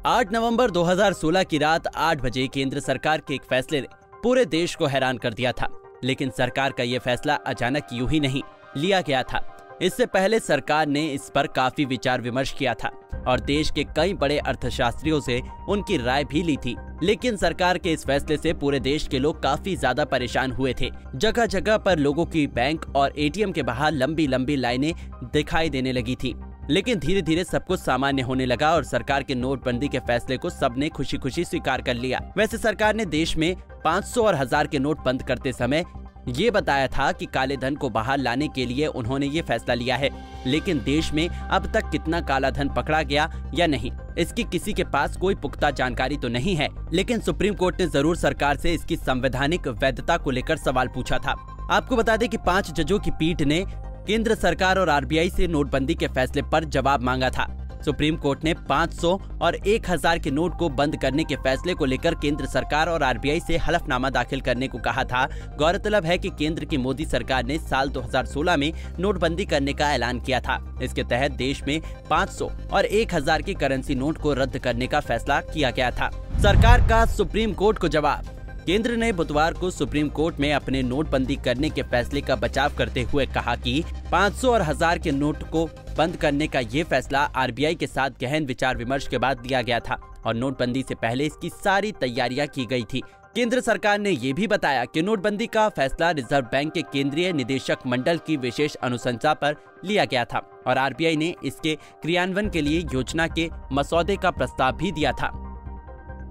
8 नवंबर 2016 की रात 8 बजे केंद्र सरकार के एक फैसले ने पूरे देश को हैरान कर दिया था। लेकिन सरकार का ये फैसला अचानक यूं ही नहीं लिया गया था। इससे पहले सरकार ने इस पर काफी विचार विमर्श किया था और देश के कई बड़े अर्थशास्त्रियों से उनकी राय भी ली थी। लेकिन सरकार के इस फैसले से पूरे देश के लोग काफी ज्यादा परेशान हुए थे। जगह जगह पर लोगों की बैंक और एटीएम के बाहर लंबी लंबी लाइनें दिखाई देने लगी थी। लेकिन धीरे धीरे सब कुछ सामान्य होने लगा और सरकार के नोटबंदी के फैसले को सबने खुशी खुशी स्वीकार कर लिया। वैसे सरकार ने देश में 500 और 1000 के नोट बंद करते समय ये बताया था कि काले धन को बाहर लाने के लिए उन्होंने ये फैसला लिया है। लेकिन देश में अब तक कितना काला धन पकड़ा गया या नहीं, इसकी किसी के पास कोई पुख्ता जानकारी तो नहीं है। लेकिन सुप्रीम कोर्ट ने जरूर सरकार से इसकी संवैधानिक वैधता को लेकर सवाल पूछा था। आपको बता दें कि 5 जजों की पीठ ने केंद्र सरकार और आरबीआई से नोटबंदी के फैसले पर जवाब मांगा था। सुप्रीम कोर्ट ने 500 और 1000 के नोट को बंद करने के फैसले को लेकर केंद्र सरकार और आरबीआई से हलफनामा दाखिल करने को कहा था। गौरतलब है कि केंद्र की मोदी सरकार ने साल 2016 में नोटबंदी करने का ऐलान किया था। इसके तहत देश में 500 और 1000 के करेंसी नोट को रद्द करने का फैसला किया गया था। सरकार का सुप्रीम कोर्ट को जवाब। केंद्र ने बुधवार को सुप्रीम कोर्ट में अपने नोटबंदी करने के फैसले का बचाव करते हुए कहा कि 500 और 1000 के नोट को बंद करने का ये फैसला आरबीआई के साथ गहन विचार विमर्श के बाद लिया गया था और नोटबंदी से पहले इसकी सारी तैयारियां की गई थी। केंद्र सरकार ने ये भी बताया कि नोटबंदी का फैसला रिजर्व बैंक के केंद्रीय निदेशक मंडल की विशेष अनुशंसा पर लिया गया था और आरबीआई ने इसके क्रियान्वयन के लिए योजना के मसौदे का प्रस्ताव भी दिया था।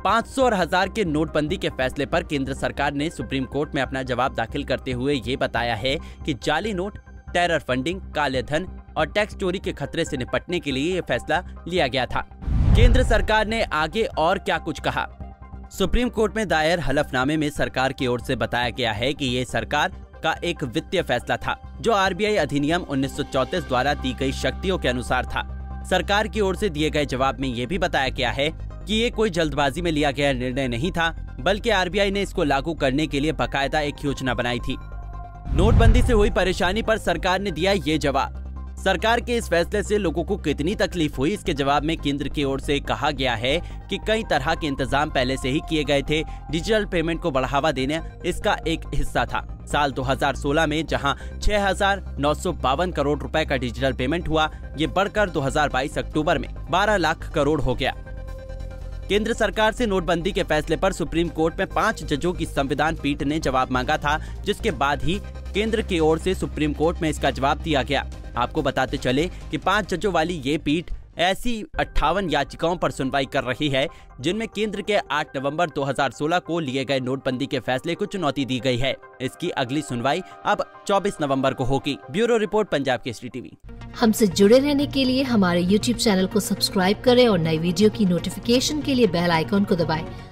500 और 1000 के नोटबंदी के फैसले पर केंद्र सरकार ने सुप्रीम कोर्ट में अपना जवाब दाखिल करते हुए ये बताया है कि जाली नोट, टेरर फंडिंग, काले धन और टैक्स चोरी के खतरे से निपटने के लिए ये फैसला लिया गया था। केंद्र सरकार ने आगे और क्या कुछ कहा। सुप्रीम कोर्ट में दायर हलफनामे में सरकार की ओर से बताया गया है कि ये सरकार का एक वित्तीय फैसला था जो आरबीआई अधिनियम 1934 द्वारा दी गई शक्तियों के अनुसार था। सरकार की ओर से दिए गए जवाब में ये भी बताया गया है कि ये कोई जल्दबाजी में लिया गया निर्णय नहीं था, बल्कि आरबीआई ने इसको लागू करने के लिए बाकायदा एक योजना बनाई थी। नोटबंदी से हुई परेशानी पर सरकार ने दिया ये जवाब। सरकार के इस फैसले से लोगों को कितनी तकलीफ हुई, इसके जवाब में केंद्र की ओर से कहा गया है कि कई तरह के इंतजाम पहले से ही किए गए थे। डिजिटल पेमेंट को बढ़ावा देने इसका एक हिस्सा था। साल 2016 में जहां 6,952 करोड़ रुपए का डिजिटल पेमेंट हुआ, ये बढ़कर 2022 अक्टूबर में 12 लाख करोड़ हो गया। केंद्र सरकार से नोटबंदी के फैसले पर सुप्रीम कोर्ट में 5 जजों की संविधान पीठ ने जवाब मांगा था, जिसके बाद ही केंद्र की ओर से सुप्रीम कोर्ट में इसका जवाब दिया गया। आपको बताते चले कि 5 जजों वाली ये पीठ ऐसी 58 याचिकाओं पर सुनवाई कर रही है जिनमें केंद्र के 8 नवंबर 2016 को लिए गए नोटबंदी के फैसले को चुनौती दी गई है। इसकी अगली सुनवाई अब 24 नवंबर को होगी। Bureau report, Punjab Kesari TV. हमसे जुड़े रहने के लिए हमारे YouTube चैनल को सब्सक्राइब करें और नई वीडियो की नोटिफिकेशन के लिए बेल आइकॉन को दबाएं।